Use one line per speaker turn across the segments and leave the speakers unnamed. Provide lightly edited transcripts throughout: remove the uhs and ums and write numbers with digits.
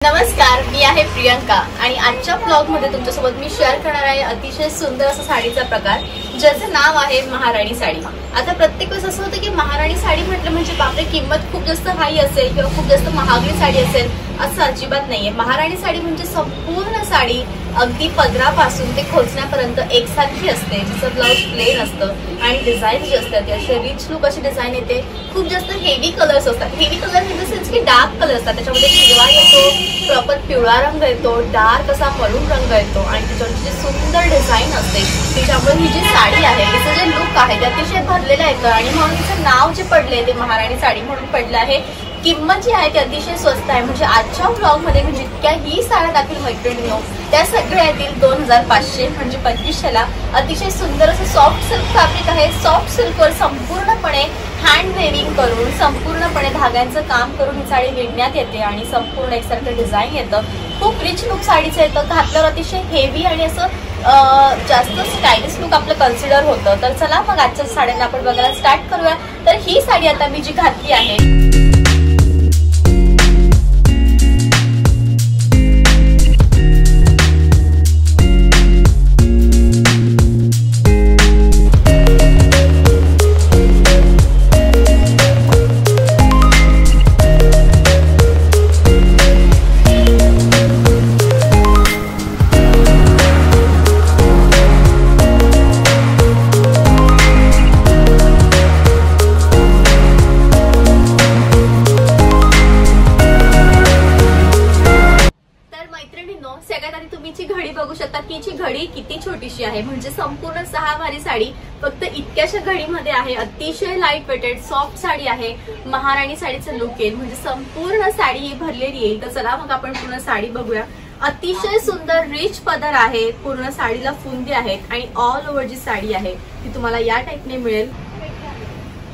नमस्कार, मी आहे प्रियंका आणि आजच्या ब्लॉग मध्ये तुमच्यासोबत मी शेअर करणार आहे अतिशय सुंदर असा साडीचा प्रकार ज्याचं नाव आहे महाराणी साडी। आता प्रत्येक वेळेस असं होतं की महाराणी साडी म्हटलं म्हणजे बापरे किंमत खूप जास्त हाई असेल किंवा खूप जास्त महागडी साडी असेल असं अजिबात नाहीये। महाराणी साडी म्हणजे संपूर्ण साडी अगदी पदरापासून ते खोचण्यापर्यंत एकसारखी असते, जिचं ब्लाउज प्लेन असतं आणि डिझाईन जे असतात असे रिच लुक अशी डिझाईन येते। खूप जास्त हेवी कलर्स असतात, heavy colour in the sense की डार्क कलर असतात, त्याच्यामध्ये हिरवा येतो, प्रॉपर पिवळा रंग येतो, डार्क असा मरून रंग येतो आणि त्याच्यावरची जी सुंदर डिझाईन असते त्याच्यामुळे ही जी साडी आहे तिचं जे लुक आहे ते अतिशय भरलेलं येतं आणि म्हणून तिचं नाव जे पडले ते महाराणी साडी म्हणून पडलं आहे। किंमत जी आहे ती अतिशय स्वस्त आहे, म्हणजे आजच्या ब्लॉग मध्ये मी जितक्या ही साड्या दाखल मैत्रिणींनो त्या सगळ्या येतील 2500 म्हणजे 2500ला। अतिशय सुंदर असं सॉफ्ट सिल्क फॅब्रिक आहे। सॉफ्ट सिल्कवर संपूर्णपणे हँड वेविंग करून संपूर्णपणे धाग्यांचं काम करून ही साडी विणण्यात येते आणि संपूर्ण एकसारखं डिझाईन येतं। खूप रिच लुक साडीचं येतं, घातल्यावर अतिशय हेवी आणि असं जास्त स्टायलिश लुक आपलं कन्सिडर होतं। तर चला मग आजच्या साड्यांना आपण बघायला स्टार्ट करूया। तर ही साडी आता मी जी घातली आहे सगळ्यात आधी तुम्ही जी घडी बघू शकता की जी घडी किती छोटीशी आहे, म्हणजे संपूर्ण 6 भारी साडी फक्त इतक्याशा घडीमध्ये आहे। अतिशय लाईट वेटेड सॉफ्ट साडी आहे। महाराणी साडीचं लुक येईल, म्हणजे संपूर्ण साडी ही भरलेली येईल। तर चला मग आपण पूर्ण साडी बघूया। अतिशय सुंदर रिच पदर आहे, पूर्ण साडीला फुंदे आहेत आणि ऑल ओव्हर जी साडी आहे ती तुम्हाला या टाईपने मिळेल।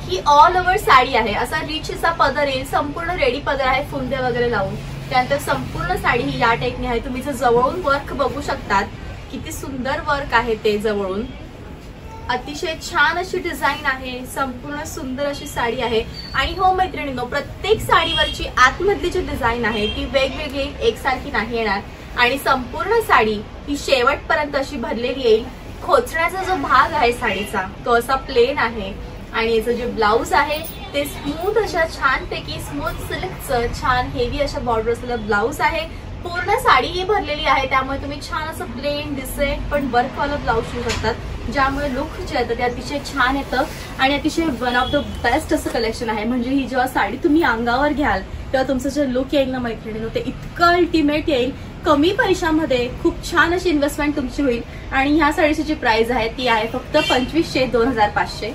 ही ऑल ओव्हर साडी आहे, असा रिच असा पदर येईल, संपूर्ण रेडी पदर आहे फुंदे वगैरे लावून। त्यानंतर संपूर्ण साडी ही या टाईपने आहे। तुम्ही जवळून वर्क बघू शकतात, किती सुंदर वर्क आहे ते जवळून। अतिशय छान अशी डिझाईन आहे, संपूर्ण सुंदर अशी साडी आहे। आणि हो मैत्रिणींनो, प्रत्येक साडीवरची आतमधली जी डिझाईन आहे ती वेगवेगळी एकसारखी नाही येणार आणि संपूर्ण साडी ही शेवटपर्यंत अशी भरलेली येईल। खोचण्याचा जो भाग आहे साडीचा तो असा प्लेन आहे आणि याचं जे ब्लाउज आहे ते स्मूथ अशा छानपैकी स्मूथ सिल्कचं छान हेवी अशा बॉर्डर असलेलं ब्लाउज आहे। पूर्ण साडी ही भरलेली आहे, त्यामुळे तुम्ही छान असं प्लेन डिसेंट पण वर्कवाला ब्लाउज शिवू शकतात, ज्यामुळे लुक जे येतं ते अतिशय छान येतं आणि अतिशय वन ऑफ द बेस्ट असं कलेक्शन आहे। म्हणजे ही जेव्हा साडी तुम्ही अंगावर घ्याल तेव्हा तुमचं जे लुक येईल ना मैत्रिणींनो ते इतकं अल्टिमेट येईल। कमी पैशामध्ये खूप छान अशी इन्व्हेस्टमेंट तुमची होईल आणि ह्या साडीची जी प्राइस आहे ती आहे फक्त 2500 2500।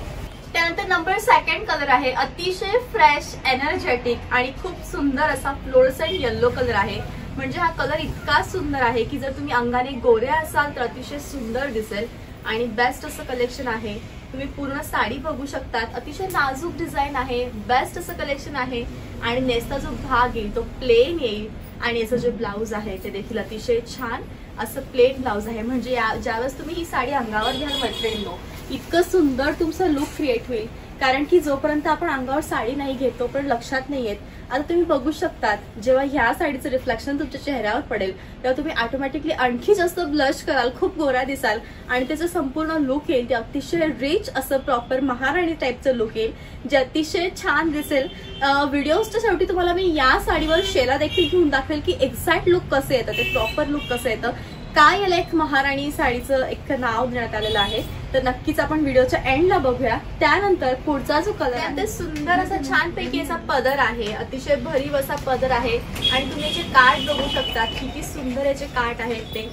त्यानंतर नंबर सेकंड कलर आहे, अतिशय फ्रेश एनर्जेटिक आणि खूप सुंदर असा फ्लोरसेंट येलो कलर आहे। म्हणजे हा कलर इतका सुंदर आहे की जर तुम्ही अंगाने गोरे असाल तर अतिशय सुंदर दिसेल आणि बेस्ट असं कलेक्शन आहे। तुम्ही पूर्ण साडी बघू शकतात, अतिशय नाजूक डिझाईन आहे, बेस्ट असं कलेक्शन आहे आणि नेसचा जो भाग येईल तो प्लेन येईल आणि याचं जे ब्लाउज आहे ते देखील अतिशय छान असं प्लेन ब्लाउज आहे। म्हणजे ज्यावेळेस तुम्ही ही साडी अंगावर घ्याल मैत्रिणींनो इतकं सुंदर तुमचं लुक क्रिएट होईल, कारण की जोपर्यंत आपण अंगावर साडी नाही घेत तोपर्यंत लक्षात नाही येत। आता तुम्ही बघू शकतात, जेव्हा ह्या साडीचं रिफ्लेक्शन तुमच्या चेहऱ्यावर पडेल तेव्हा तुम्ही ऑटोमॅटिकली आणखी जास्त ब्लश कराल, खूप गोरा दिसाल आणि त्याचं संपूर्ण लुक येईल ते अतिशय रिच असं प्रॉपर महाराणी टाईपचं लुक येईल, जे अतिशय छान दिसेल। व्हिडिओच्या शेवटी तुम्हाला मी या साडीवर शेला देखील घेऊन दाखवेल की एक्झॅक्ट लुक कसं येतं, ते प्रॉपर लुक कसं येतं, काय याला एक महाराणी साडीचं एक नाव देण्यात आलेलं आहे। तर नक्कीच आपण व्हिडिओच्या एंडला बघूया। त्यानंतर पुढचा जो कलर आहे ते सुंदर असा छानपैकी असा पदर आहे, अतिशय भरीव असा पदर आहे आणि तुम्ही याचे काठ बघू शकता, किती सुंदर याचे काठ आहेत ते।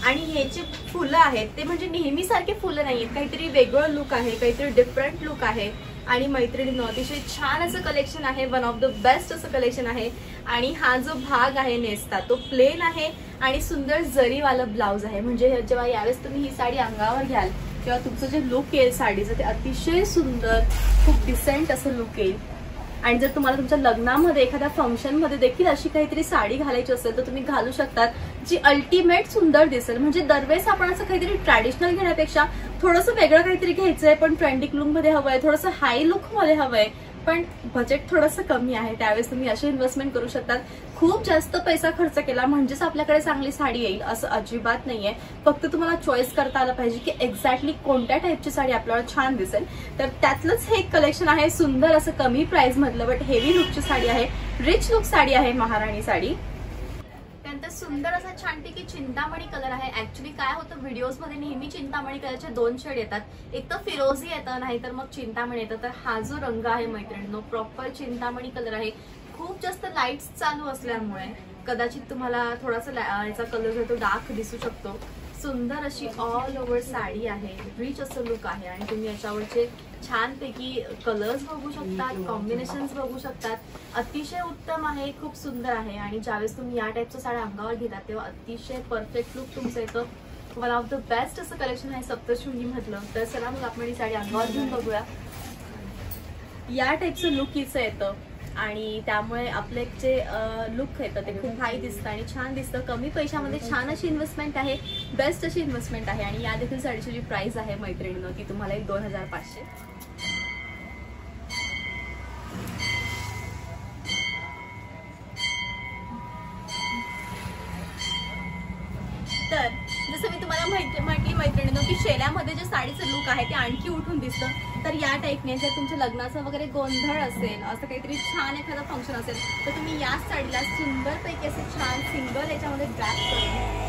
आणि हे जे फुलं आहेत ते म्हणजे नेहमीसारखे फुलं नाहीयेत, काहीतरी वेगळं लुक आहे, काहीतरी डिफरंट लुक आहे। आणि मैत्रिणींनो अतिशय छान असं कलेक्शन आहे, वन ऑफ द बेस्ट असं कलेक्शन आहे। आणि हा जो भाग आहे नेसचा तो प्लेन आहे आणि सुंदर जरीवाला ब्लाउज आहे। म्हणजे जेव्हा यावेळेस तुम्ही ही साडी अंगावर घ्याल तेव्हा तुमचं जे लुक येईल साडीचं ते अतिशय सुंदर खूप डिसेंट असं लुक येईल। आणि जर तुम्हाला तुमच्या लग्नामध्ये एखाद्या फंक्शन मध्ये देखील अशी काहीतरी साडी घालायची असेल तर तुम्ही घालू शकतात, जी अल्टिमेट सुंदर दिसेल। म्हणजे दरवेळेस आपण असं काहीतरी ट्रॅडिशनल घेण्यापेक्षा थोडंसं वेगळं काहीतरी घ्यायचंय, पण ट्रेंडिंग लुक मध्ये हवंय, थोडंसं हाय लुक मध्ये हवंय, पण बजेट थोडंसं कमी आहे, त्यावेळेस तुम्ही अशी इन्व्हेस्टमेंट करू शकतात. खूप जास्त पैसा खर्च केला म्हणजेच आपल्याकडे चांगली साडी येईल असं अजिबात नाहीये. फक्त तुम्हाला चॉईस करता आलं पाहिजे की एक्झॅक्टली कोणत्या टाईपची साडी आपल्याला छान दिसेल. तर त्यातलंच हे एक कलेक्शन आहे, सुंदर असं कमी प्राइस मधलं बट हेवी लुकची साडी आहे, रिच लुक साडी आहे, महाराणी साडी. त्यानंतर सुंदर असा छानपैकी चिंतामणी कलर आहे. ऍक्च्युली काय होतं, व्हिडिओज मध्ये नेहमी चिंतामणी कलरचे 2 शेड येतात, एक तर फिरोझी येतं नाही तर मग चिंतामणी येतं. तर हा जो रंग आहे मैत्रिणींनो, प्रॉपर चिंतामणी कलर आहे. खूप जास्त लाईट्स चालू असल्यामुळे कदाचित तुम्हाला थोडासा याचा कलर जो तो डार्क दिसू शकतो. सुंदर अशी ऑल ओव्हर साडी आहे, रिच असं लुक आहे आणि तुम्ही याच्यावरचे छानपैकी कलर्स बघू शकतात, कॉम्बिनेशन्स बघू शकतात. अतिशय उत्तम आहे, खूप सुंदर आहे. आणि ज्यावेळेस तुम्ही या टाईपच्या साड्या अंगावर घेतात तेव्हा अतिशय परफेक्ट लुक तुमचं येतं. वन ऑफ द बेस्ट असं कलेक्शन आहे सप्तशृंगी मधलं. तर चला मग आपण ही साडी अंगावर घेऊन बघूया. या टाईपचं लुक हिचं येतं आणि त्यामुळे आपले जे लुक येतं ते खूप हाय दिसतं आणि छान दिसतं. कमी पैशामध्ये छान अशी इन्व्हेस्टमेंट आहे, बेस्ट अशी इन्व्हेस्टमेंट आहे. आणि या देखील साडीची जी प्राइस आहे मैत्रिणींनो ती तुम्हाला एक 2500. तर जसं मी तुम्हाला म्हटली मैत्रिणींनो की शेल्यामध्ये जे साडीचं लुक आहे ते आणखी उठून दिसतं. तर या टाईपने जर तुमच्या लग्नाचं वगैरे गोंधळ असेल, असं काहीतरी छान एखादं फंक्शन असेल तर तुम्ही या साडीला सुंदरपैकी असे छान सिंगल याच्यामध्ये ड्रॅप करून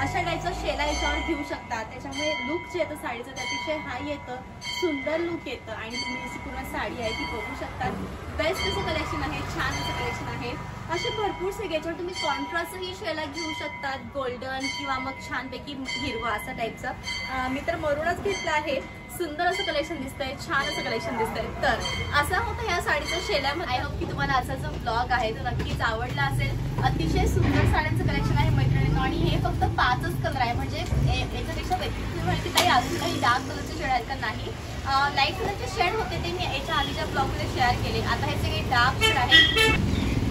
अशा टाईपचा शेला याच्यावर घेऊ शकता. त्याच्यामुळे लुक जे येतं साडीचं ते अतिशय हाय येतं, सुंदर लुक येतं आणि तुम्ही अशी पूर्ण साडी आहे ती बघू शकतात. बेस्ट असं कलेक्शन आहे, छान असं कलेक्शन आहे. असे भरपूर सगळे याच्यावर तुम्ही कॉन्ट्रास्टही शेला घेऊ शकतात, गोल्डन किंवा मग छानपैकी हिरवा असा टाईपचा. मी तर मरूनच घेतला आहे. सुंदर असं कलेक्शन दिसतंय, छान असं कलेक्शन दिसतंय. तर असा होतं या साडीचा शेल्यामध्ये. आय होप की तुम्हाला आजचा जो ब्लॉग आहे तो नक्कीच आवडला असेल. अतिशय सुंदर साड्यांचं कलेक्शन आहे मैत्रिणींनो आणि हे फक्त 5च कलर आहे. म्हणजे याच्यापेक्षा व्यतिरिक्त माहिती काही अजून काही डार्क कलरचे शेड आहेत का नाही. लाईट कलरचे शेड होते ते मी याच्या आधीच्या ब्लॉगमध्ये शेअर केले. आता हे सगळे डार्क शेड आहे.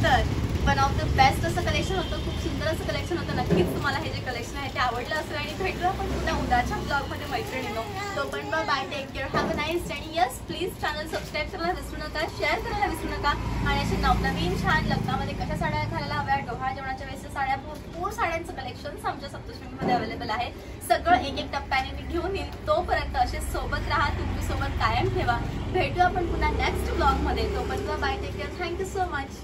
तर वन ऑफ द बेस्ट असं कलेक्शन होतं, खूप सुंदर असं कलेक्शन होतं. नक्कीच तुम्हाला हे जे कलेक्शन आहे ते आवडलं असेल आणि भेटू आपण पुन्हा उद्याच्या ब्लॉगमध्ये मैत्रिणींनो. तोपर्यंत bye, take care, have a nice day. आणि यस प्लीज चॅनल सबस्क्राईब करायला विसरू नका, शेअर करायला विसरू नका. आणि असे नवनवीन छान लग्नामध्ये कशा साड्या घालायला हव्या, डोहाळ जेवणाच्या वेळेस साड्या, भरपूर साड्यांचं कलेक्शन आमच्या सप्तशृंगीमध्ये अवेलेबल आहे. सगळं एक एक टप्प्याने मी घेऊन येईल. तोपर्यंत असे सोबत राहा, तुमची सोबत कायम ठेवा. भेटू आपण पुन्हा नेक्स्ट ब्लॉगमध्ये. तोपर्यंत bye, take care, thank you so much.